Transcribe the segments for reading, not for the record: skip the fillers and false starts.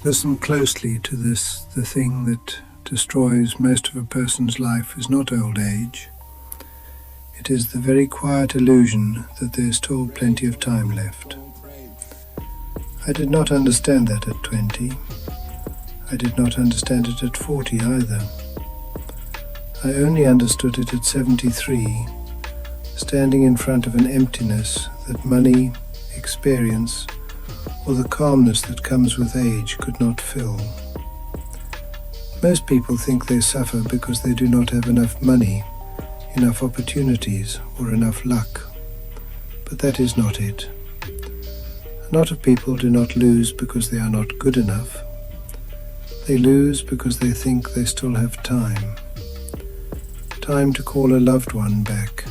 Listen closely to this. The thing that destroys most of a person's life is not old age. It is the very quiet illusion that there's still plenty of time left. I did not understand that at 20. I did not understand it at 40 either. I only understood it at 73, standing in front of an emptiness that money, experience, or the calmness that comes with age could not fill. Most people think they suffer because they do not have enough money, enough opportunities, or enough luck. But that is not it. A lot of people do not lose because they are not good enough. They lose because they think they still have time. Time to call a loved one back.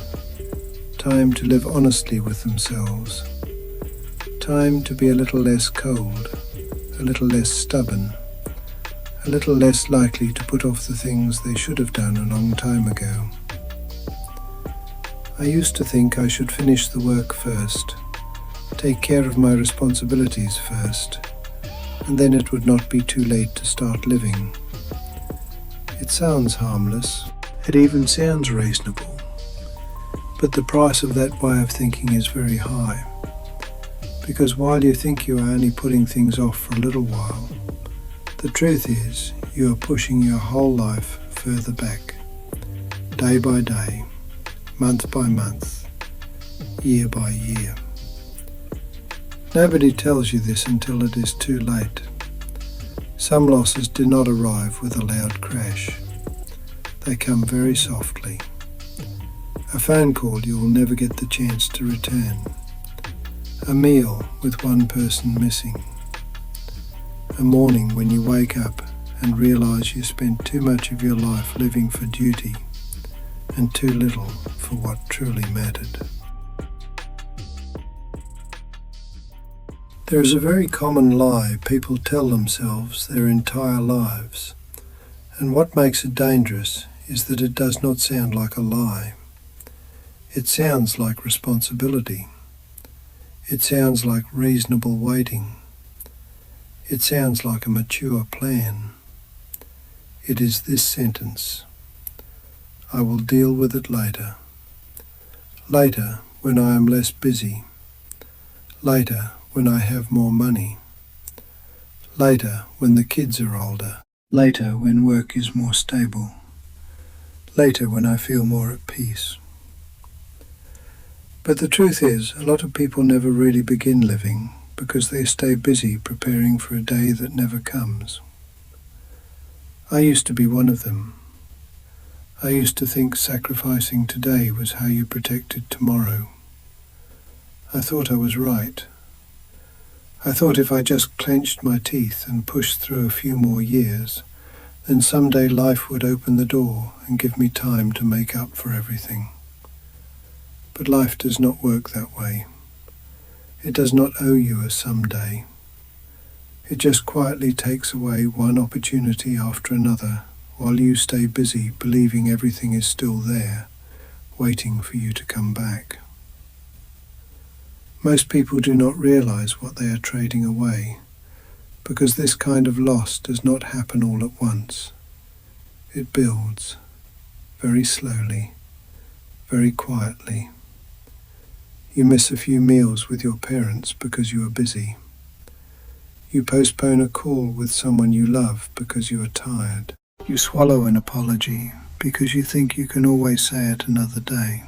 Time to live honestly with themselves. Time to be a little less cold, a little less stubborn, a little less likely to put off the things they should have done a long time ago. I used to think I should finish the work first, take care of my responsibilities first, and then it would not be too late to start living. It sounds harmless, it even sounds reasonable, but the price of that way of thinking is very high. Because while you think you are only putting things off for a little while, the truth is you are pushing your whole life further back, day by day, month by month, year by year. Nobody tells you this until it is too late. Some losses do not arrive with a loud crash. They come very softly. A phone call you will never get the chance to return. A meal with one person missing. A morning when you wake up and realize you spent too much of your life living for duty and too little for what truly mattered. There is a very common lie people tell themselves their entire lives, and what makes it dangerous is that it does not sound like a lie. It sounds like responsibility. It sounds like reasonable waiting. It sounds like a mature plan. It is this sentence: I will deal with it later. Later, when I am less busy. Later, when I have more money. Later, when the kids are older. Later, when work is more stable. Later, when I feel more at peace. But the truth is, a lot of people never really begin living because they stay busy preparing for a day that never comes. I used to be one of them. I used to think sacrificing today was how you protected tomorrow. I thought I was right. I thought if I just clenched my teeth and pushed through a few more years, then someday life would open the door and give me time to make up for everything. But life does not work that way. It does not owe you a someday. It just quietly takes away one opportunity after another while you stay busy believing everything is still there, waiting for you to come back. Most people do not realize what they are trading away, because this kind of loss does not happen all at once. It builds, very slowly, very quietly. You miss a few meals with your parents because you are busy. You postpone a call with someone you love because you are tired. You swallow an apology because you think you can always say it another day.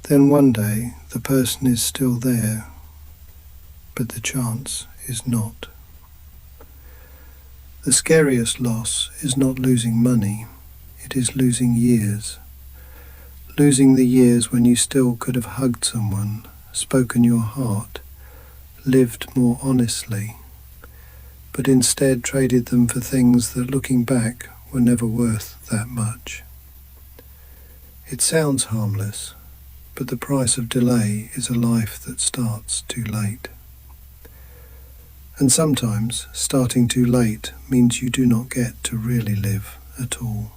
Then one day the person is still there, but the chance is not. The scariest loss is not losing money, it is losing years. Losing the years when you still could have hugged someone, spoken your heart, lived more honestly, but instead traded them for things that, looking back, were never worth that much. It sounds harmless, but the price of delay is a life that starts too late. And sometimes starting too late means you do not get to really live at all.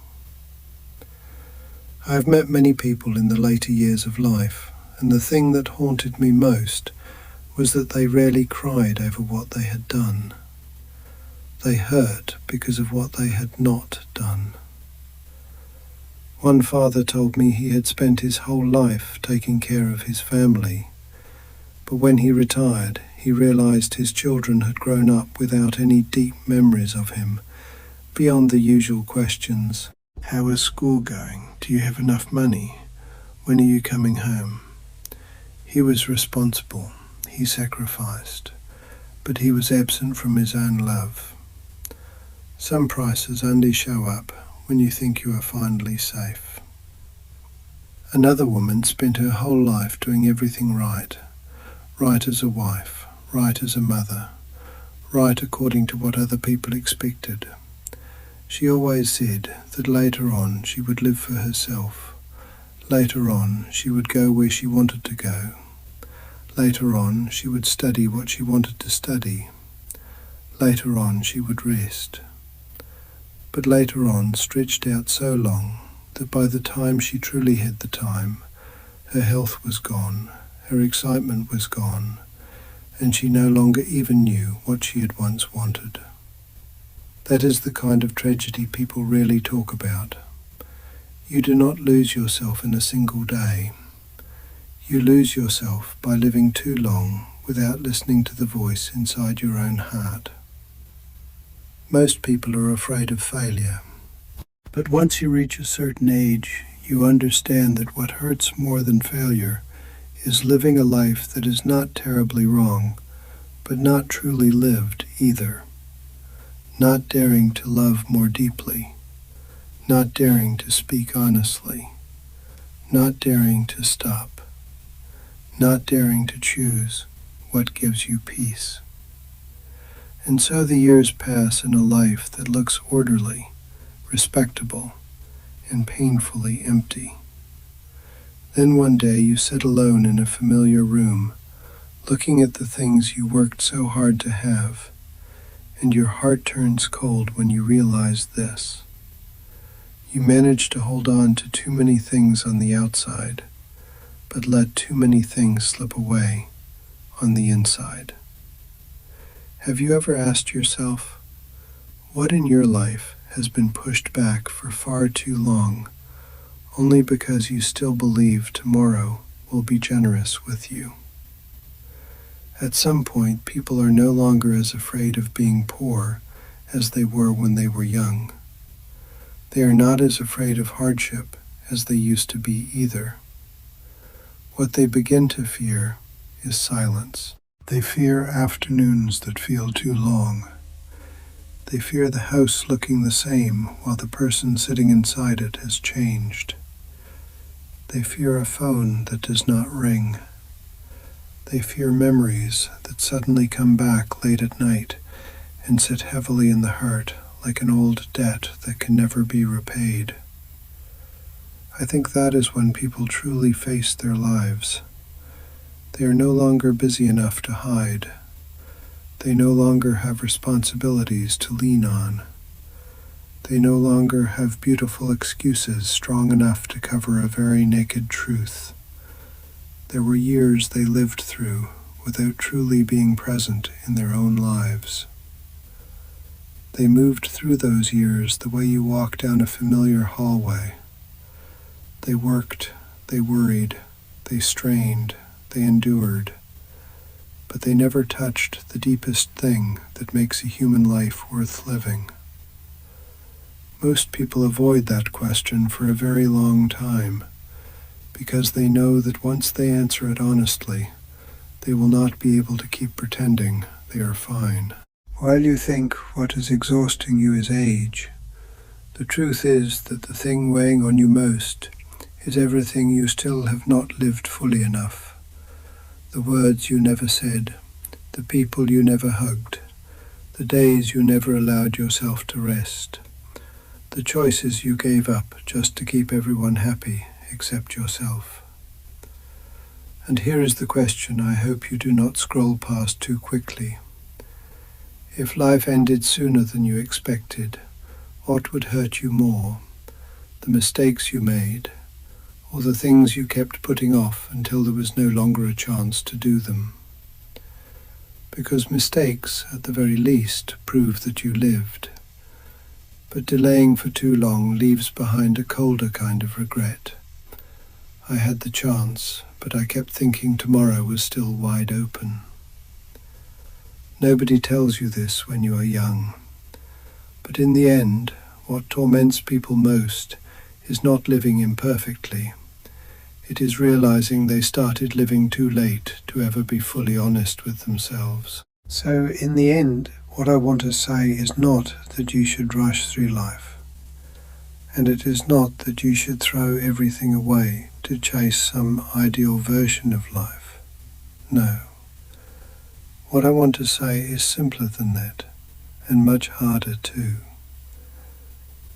I have met many people in the later years of life, and the thing that haunted me most was that they rarely cried over what they had done. They hurt because of what they had not done. One father told me he had spent his whole life taking care of his family, but when he retired, he realized his children had grown up without any deep memories of him, beyond the usual questions. How is school going? Do you have enough money? When are you coming home? He was responsible. He sacrificed. But he was absent from his own love. Some prices only show up when you think you are finally safe. Another woman spent her whole life doing everything right. Right as a wife, right as a mother, right according to what other people expected. She always said that later on she would live for herself. Later on she would go where she wanted to go. Later on she would study what she wanted to study. Later on she would rest. But later on stretched out so long that by the time she truly had the time, her health was gone, her excitement was gone, and she no longer even knew what she had once wanted. That is the kind of tragedy people rarely talk about. You do not lose yourself in a single day. You lose yourself by living too long without listening to the voice inside your own heart. Most people are afraid of failure. But once you reach a certain age, you understand that what hurts more than failure is living a life that is not terribly wrong, but not truly lived either. Not daring to love more deeply, not daring to speak honestly, not daring to stop, not daring to choose what gives you peace. And so the years pass in a life that looks orderly, respectable, and painfully empty. Then one day you sit alone in a familiar room, looking at the things you worked so hard to have, and your heart turns cold when you realize this. You managed to hold on to too many things on the outside, but let too many things slip away on the inside. Have you ever asked yourself, what in your life has been pushed back for far too long, only because you still believe tomorrow will be generous with you? At some point, people are no longer as afraid of being poor as they were when they were young. They are not as afraid of hardship as they used to be either. What they begin to fear is silence. They fear afternoons that feel too long. They fear the house looking the same while the person sitting inside it has changed. They fear a phone that does not ring. They fear memories that suddenly come back late at night and sit heavily in the heart like an old debt that can never be repaid. I think that is when people truly face their lives. They are no longer busy enough to hide. They no longer have responsibilities to lean on. They no longer have beautiful excuses strong enough to cover a very naked truth. There were years they lived through without truly being present in their own lives. They moved through those years the way you walk down a familiar hallway. They worked, they worried, they strained, they endured, but they never touched the deepest thing that makes a human life worth living. Most people avoid that question for a very long time, because they know that once they answer it honestly, they will not be able to keep pretending they are fine. While you think what is exhausting you is age, the truth is that the thing weighing on you most is everything you still have not lived fully enough. The words you never said, the people you never hugged, the days you never allowed yourself to rest, the choices you gave up just to keep everyone happy except yourself. And here is the question I hope you do not scroll past too quickly. If life ended sooner than you expected, what would hurt you more? The mistakes you made, or the things you kept putting off until there was no longer a chance to do them? because mistakes, at the very least, prove that you lived. But delaying for too long leaves behind a colder kind of regret. I had the chance, but I kept thinking tomorrow was still wide open. Nobody tells you this when you are young. But in the end, what torments people most is not living imperfectly. It is realizing they started living too late to ever be fully honest with themselves. So in the end, what I want to say is not that you should rush through life. And it is not that you should throw everything away to chase some ideal version of life. No. What I want to say is simpler than that, and much harder too.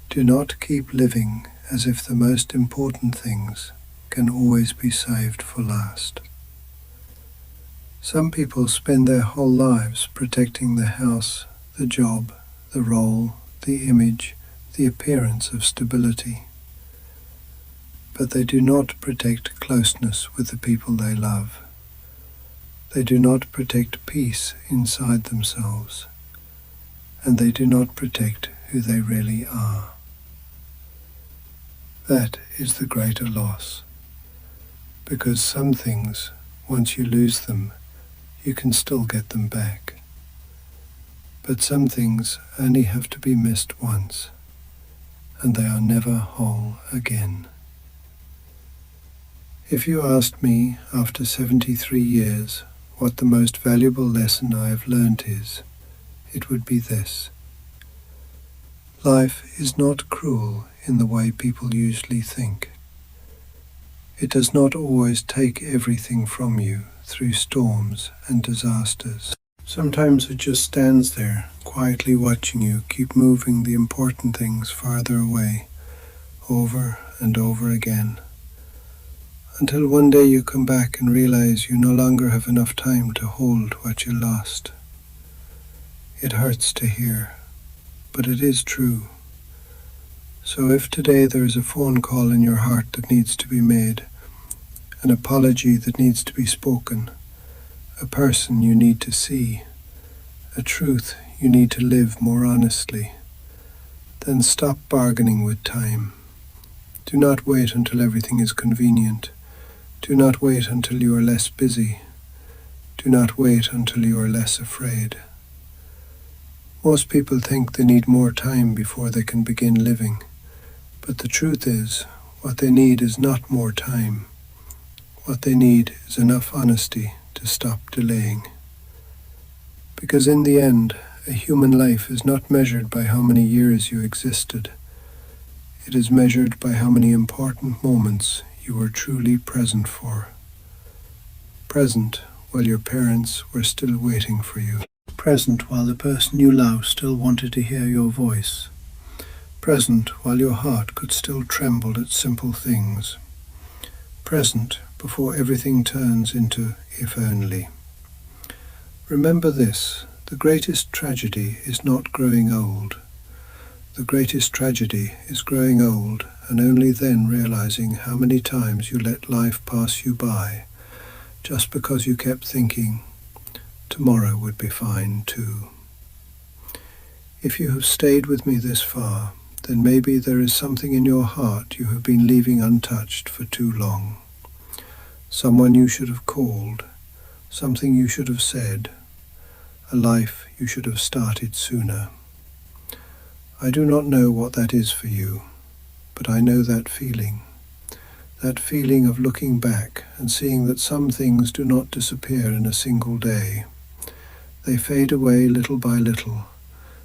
Do not keep living as if the most important things can always be saved for last. Some people spend their whole lives protecting the house, the job, the role, the image, the appearance of stability. But they do not protect closeness with the people they love. They do not protect peace inside themselves, and they do not protect who they really are. That is the greater loss, because some things, once you lose them, you can still get them back. But some things only have to be missed once, and they are never whole again. If you asked me after 73 years what the most valuable lesson I have learned is, it would be this. Life is not cruel in the way people usually think. It does not always take everything from you through storms and disasters. Sometimes it just stands there, quietly watching you keep moving the important things farther away, over and over again, until one day you come back and realize you no longer have enough time to hold what you lost. It hurts to hear, but it is true. So if today there is a phone call in your heart that needs to be made, an apology that needs to be spoken, a person you need to see, a truth you need to live more honestly, then stop bargaining with time. Do not wait until everything is convenient. Do not wait until you are less busy. Do not wait until you are less afraid. Most people think they need more time before they can begin living. But the truth is, what they need is not more time. What they need is enough honesty to stop delaying. Because in the end, a human life is not measured by how many years you existed. It is measured by how many important moments you were truly present for. Present while your parents were still waiting for you. Present while the person you love still wanted to hear your voice. Present while your heart could still tremble at simple things. Present before everything turns into if only. Remember this, the greatest tragedy is not growing old. The greatest tragedy is growing old and only then realizing how many times you let life pass you by just because you kept thinking tomorrow would be fine too. If you have stayed with me this far, then maybe there is something in your heart you have been leaving untouched for too long. Someone you should have called, something you should have said, a life you should have started sooner. I do not know what that is for you, but I know that feeling of looking back and seeing that some things do not disappear in a single day. They fade away little by little,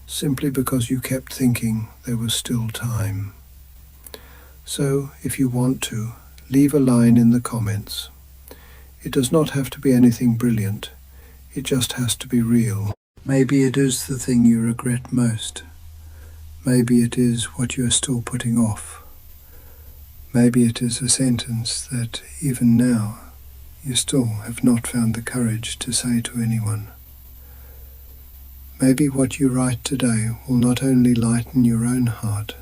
simply because you kept thinking there was still time. So, if you want to, leave a line in the comments. It does not have to be anything brilliant, it just has to be real. Maybe it is the thing you regret most. Maybe it is what you are still putting off. Maybe it is a sentence that, even now, you still have not found the courage to say to anyone. Maybe what you write today will not only lighten your own heart,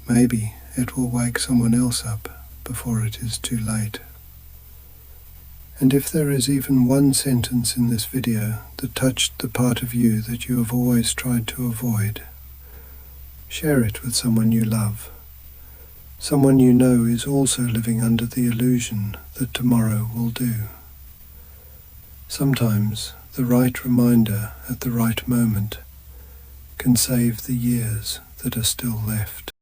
maybe it will wake someone else up before it is too late. And if there is even one sentence in this video that touched the part of you that you have always tried to avoid, share it with someone you love, someone you know is also living under the illusion that tomorrow will do. Sometimes the right reminder at the right moment can save the years that are still left.